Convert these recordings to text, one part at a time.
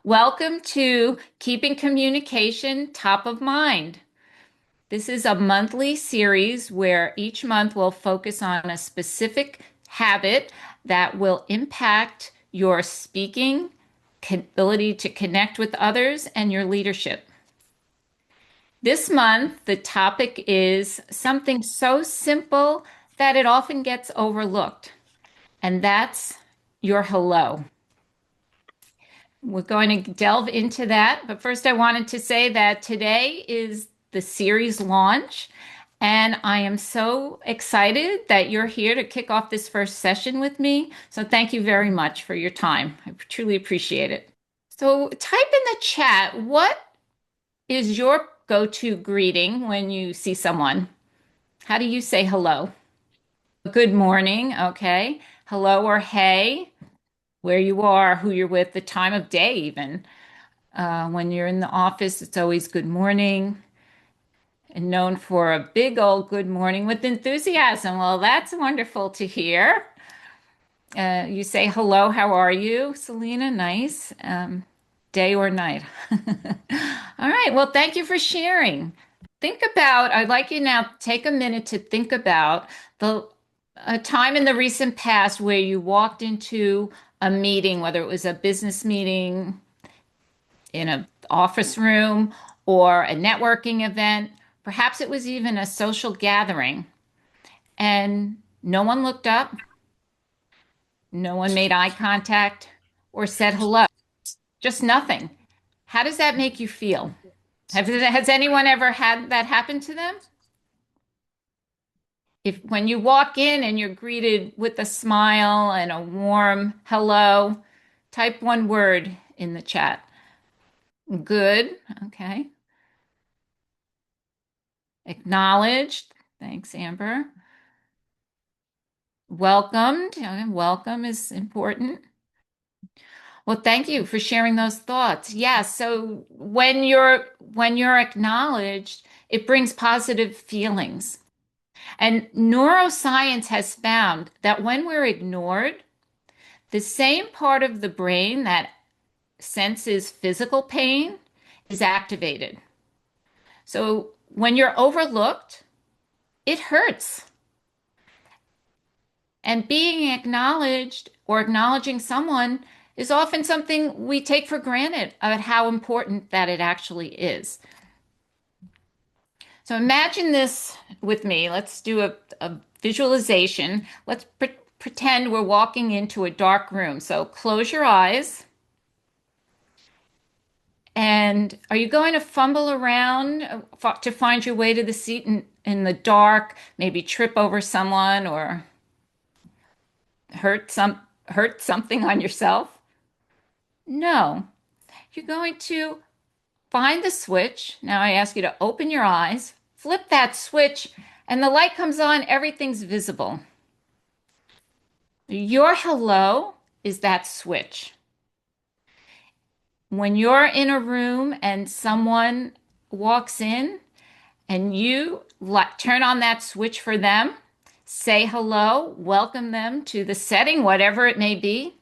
Welcome to Keeping Communication Top of Mind. This is a monthly series where each month we'll focus on a specific habit that will impact your speaking, ability to connect with others, and your leadership. This month, the topic is something so simple that it often gets overlooked, and that's your hello. We're going to delve into that. But first, I wanted to say that today is the series launch. And I am so excited that you're here to kick off this first session with me. So thank you very much for your time. I truly appreciate it. So type in the chat, what is your go-to greeting when you see someone? How do you say hello? Good morning. Okay. Hello or hey, where you are, who you're with, the time of day, even. When you're in the office, it's always good morning and known for a big old good morning with enthusiasm. Well, that's wonderful to hear. You say hello, how are you, Selena? Nice. Day or night. All right. Well, thank you for sharing. I'd like you now to take a minute to think about the a time in the recent past where you walked into a meeting, whether it was a business meeting, in an office room or a networking event. Perhaps it was even a social gathering, and no one looked up, no one made eye contact or said hello, just nothing. How does that make you feel? Has anyone ever had that happen to them? If when you walk in and you're greeted with a smile and a warm hello, type one word in the chat. Good. Okay. Acknowledged. Thanks, Amber. Welcomed. Welcome is important. Well, thank you for sharing those thoughts. Yes, so when you're acknowledged, it brings positive feelings. And neuroscience has found that when we're ignored, the same part of the brain that senses physical pain is activated. So when you're overlooked, it hurts. And being acknowledged or acknowledging someone is often something we take for granted about how important that it actually is. So imagine this with me. Let's do a visualization. Let's pretend we're walking into a dark room. So close your eyes. And are you going to fumble around to find your way to the seat in the dark, maybe trip over someone or hurt something on yourself? No. You're going to find the switch. Now I ask you to open your eyes, flip that switch, and the light comes on, everything's visible. Your hello is that switch. When you're in a room and someone walks in and you turn on that switch for them, say hello, welcome them to the setting, whatever it may be,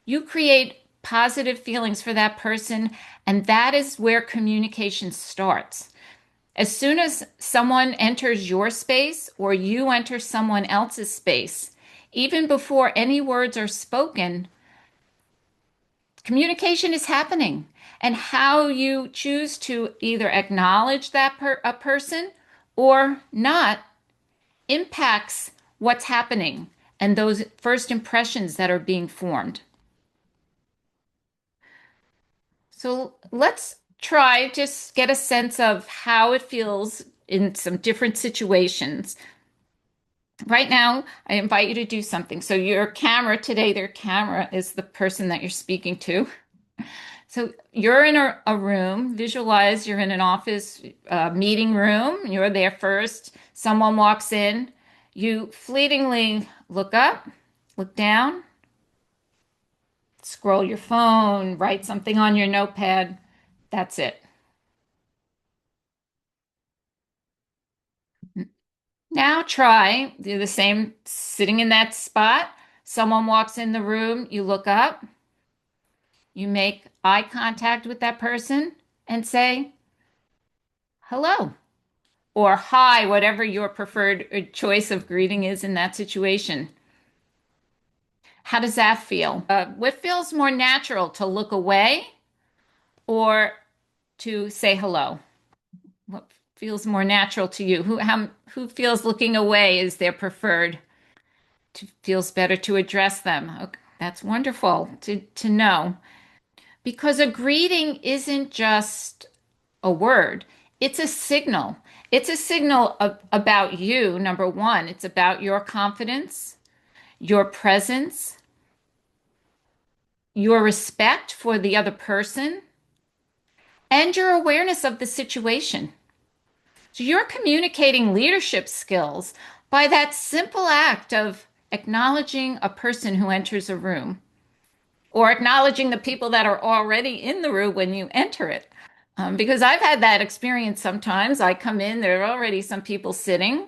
you create positive feelings for that person, and that is where communication starts. As soon as someone enters your space or you enter someone else's space, even before any words are spoken, communication is happening. And how you choose to either acknowledge a person or not impacts what's happening and those first impressions that are being formed. So let's try just get a sense of how it feels in some different situations. Right now, I invite you to do something. So your camera today, their camera is the person that you're speaking to. So you're in a room, visualize you're in an office meeting room, you're there first, someone walks in, you fleetingly look up, look down, scroll your phone, write something on your notepad. That's it. Now try, do the same, sitting in that spot. Someone walks in the room, you look up, You make eye contact with that person and say hello or hi, whatever your preferred choice of greeting is in that situation. How does that feel? What feels more natural, to look away or to say hello? What feels more natural to you? Who feels looking away is their preferred? Feels better to address them. Okay, that's wonderful to know. Because a greeting isn't just a word, it's a signal. It's a signal about you, number one. It's about your confidence, your presence, your respect for the other person, and your awareness of the situation. So you're communicating leadership skills by that simple act of acknowledging a person who enters a room or acknowledging the people that are already in the room when you enter it. Because I've had that experience sometimes. I come in, there are already some people sitting,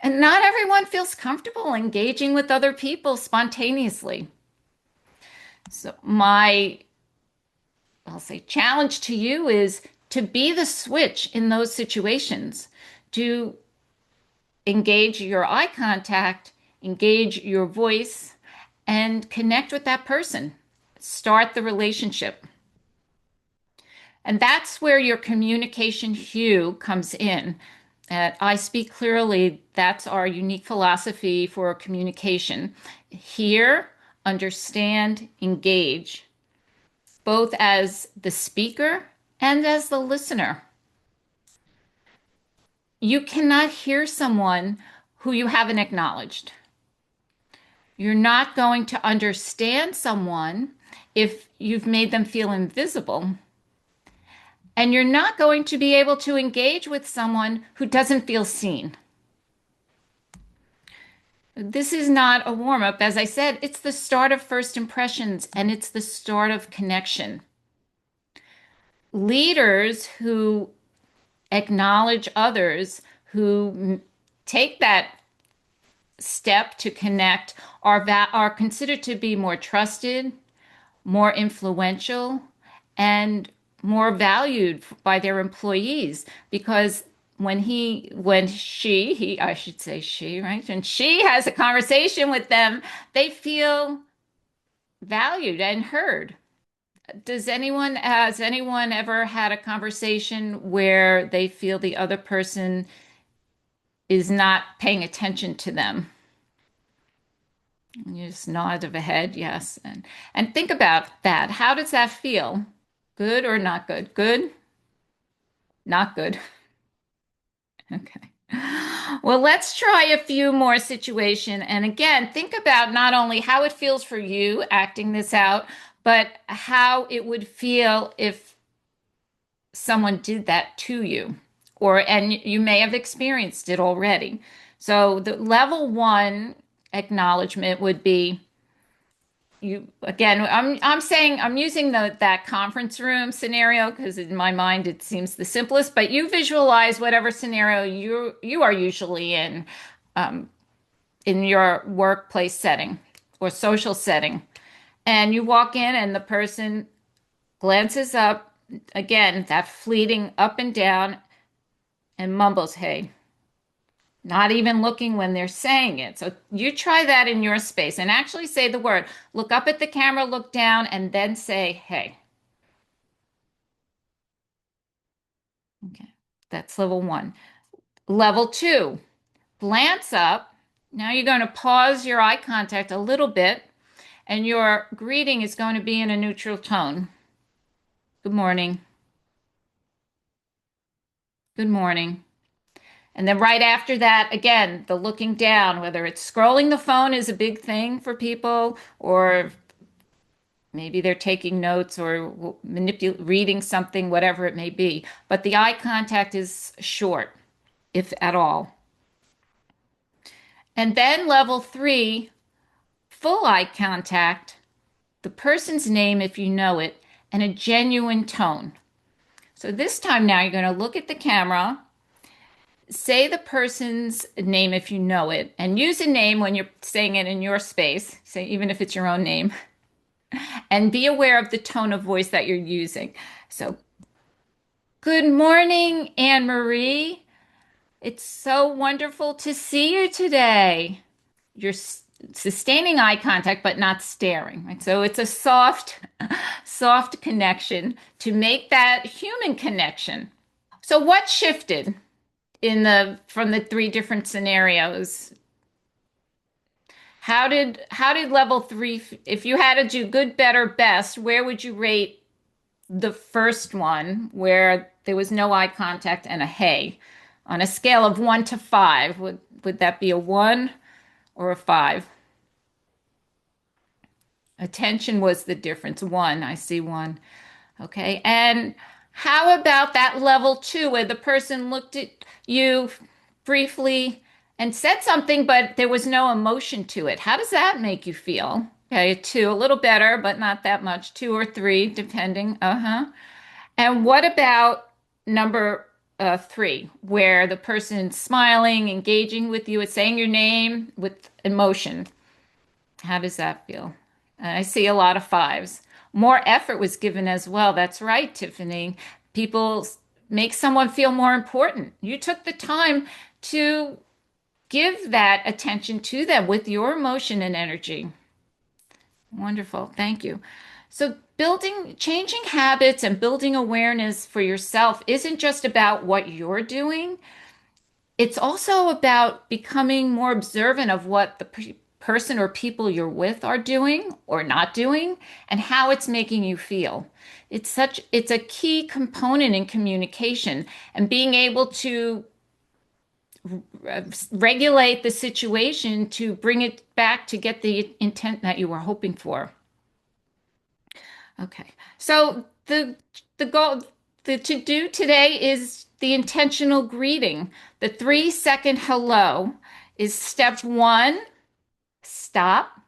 and not everyone feels comfortable engaging with other people spontaneously. So, I'll say, challenge to you is to be the switch in those situations, to engage your eye contact, engage your voice, and connect with that person. Start the relationship. And that's where your communication hue comes in. I speak clearly, that's our unique philosophy for communication. Hear, understand, engage, both as the speaker and as the listener. You cannot hear someone who you haven't acknowledged. You're not going to understand someone if you've made them feel invisible. And you're not going to be able to engage with someone who doesn't feel seen. This is not a warm up. As I said, it's the start of first impressions and it's the start of connection. Leaders who acknowledge others, who take that step to connect, are considered to be more trusted, more influential, and more valued by their employees because I should say she, right? And she has a conversation with them, they feel valued and heard. Has anyone ever had a conversation where they feel the other person is not paying attention to them? You just nod of a head, yes. And think about that. How does that feel? Good or not good? Good? Not good. Okay. Well, let's try a few more situation. And again, think about not only how it feels for you acting this out, but how it would feel if someone did that to you. And you may have experienced it already. So the level one acknowledgement would be you again. I'm saying I'm using that conference room scenario because in my mind it seems the simplest, but you visualize whatever scenario you are usually um, in your workplace setting or social setting, and you walk in and the person glances up again, that fleeting up and down, and mumbles, "Hey." Not even looking when they're saying it. So you try that in your space and actually say the word. Look up at the camera, look down, and then say, hey. Okay, that's level one. Level two, glance up. Now you're going to pause your eye contact a little bit, and your greeting is going to be in a neutral tone. Good morning. Good morning. And then right after that, again, the looking down, whether it's scrolling the phone is a big thing for people, or maybe they're taking notes or reading something, whatever it may be. But the eye contact is short, if at all. And then level three, full eye contact, the person's name if you know it, and a genuine tone. So this time now you're going to look at the camera, say the person's name if you know it, and use a name when you're saying it in your space, say even if it's your own name. And be aware of the tone of voice that you're using. So, good morning, Anne Marie. It's so wonderful to see you today. You're sustaining eye contact, but not staring, right? So it's a soft connection to make that human connection. So what shifted in the from the three different scenarios? How did level three, if you had to do good, better, best, where would you rate the first one where there was no eye contact and a hey? On a scale of 1 to 5, would that be a 1 or a 5? Attention was the difference. 1, I see 1. Okay. And how about that level 2 where the person looked at you briefly and said something, but there was no emotion to it? How does that make you feel? Okay, a 2, a little better, but not that much. 2 or 3, depending. Uh-huh. And what about number 3, where the person's smiling, engaging with you, it's saying your name with emotion? How does that feel? I see a lot of 5s. More effort was given as well. That's right, Tiffany. People make someone feel more important. You took the time to give that attention to them with your emotion and energy. Wonderful. Thank you. So, changing habits and building awareness for yourself isn't just about what you're doing. It's also about becoming more observant of what the person or people you're with are doing or not doing and how it's making you feel. It's a key component in communication and being able to regulate the situation to bring it back to get the intent that you were hoping for. Okay. So the goal the to do today is the intentional greeting. The 3-second hello is step 1. Stop.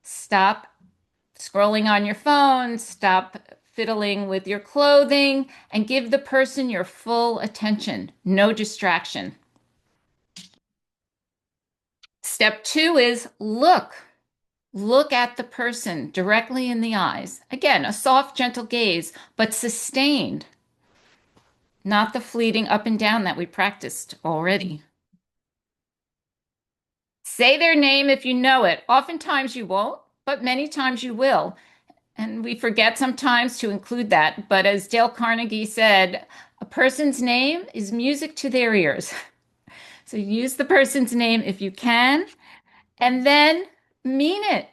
Stop scrolling on your phone, stop fiddling with your clothing, and give the person your full attention. No distraction. Step 2 is look. Look at the person directly in the eyes. Again, a soft, gentle gaze, but sustained, not the fleeting up and down that we practiced already. Say their name if you know it. Oftentimes you won't, but many times you will. And we forget sometimes to include that. But as Dale Carnegie said, a person's name is music to their ears. So use the person's name if you can, and then mean it.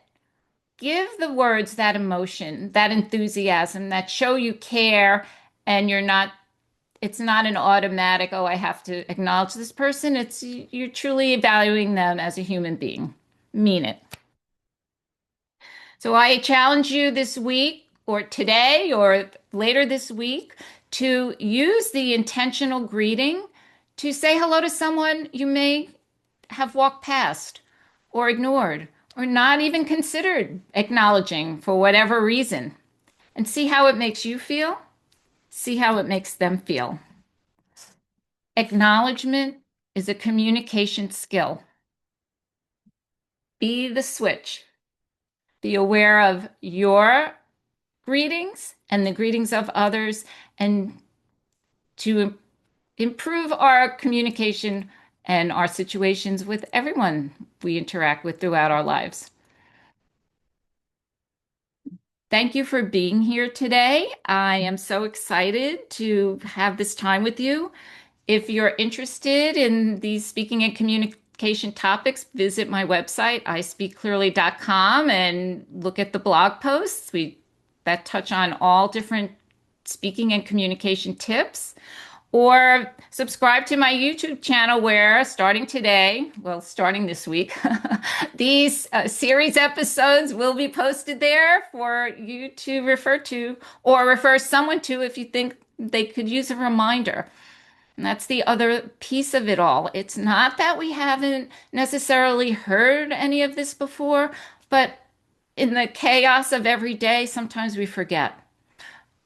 Give the words that emotion, that enthusiasm, that show you care, and it's not an automatic, oh, I have to acknowledge this person. It's you're truly evaluating them as a human being. Mean it. So I challenge you this week or today or later this week to use the intentional greeting to say hello to someone you may have walked past or ignored or not even considered acknowledging for whatever reason, and see how it makes you feel, see how it makes them feel. Acknowledgement is a communication skill. Be the switch. Be aware of your greetings and the greetings of others, and to improve our communication and our situations with everyone we interact with throughout our lives. Thank you for being here today. I am so excited to have this time with you. If you're interested in these speaking and communication topics, visit my website, ispeakclearly.com, and look at the blog posts that touch on all different speaking and communication tips. Or subscribe to my YouTube channel where starting today, well, starting this week, these series episodes will be posted there for you to refer to or refer someone to if you think they could use a reminder. And that's the other piece of it all. It's not that we haven't necessarily heard any of this before, but in the chaos of every day, sometimes we forget.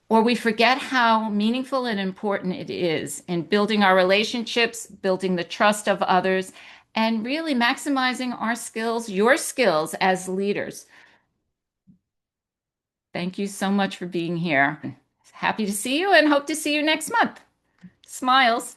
Or we forget how meaningful and important it is in building our relationships, building the trust of others, and really maximizing our skills, your skills as leaders. Thank you so much for being here. Happy to see you and hope to see you next month. Smiles.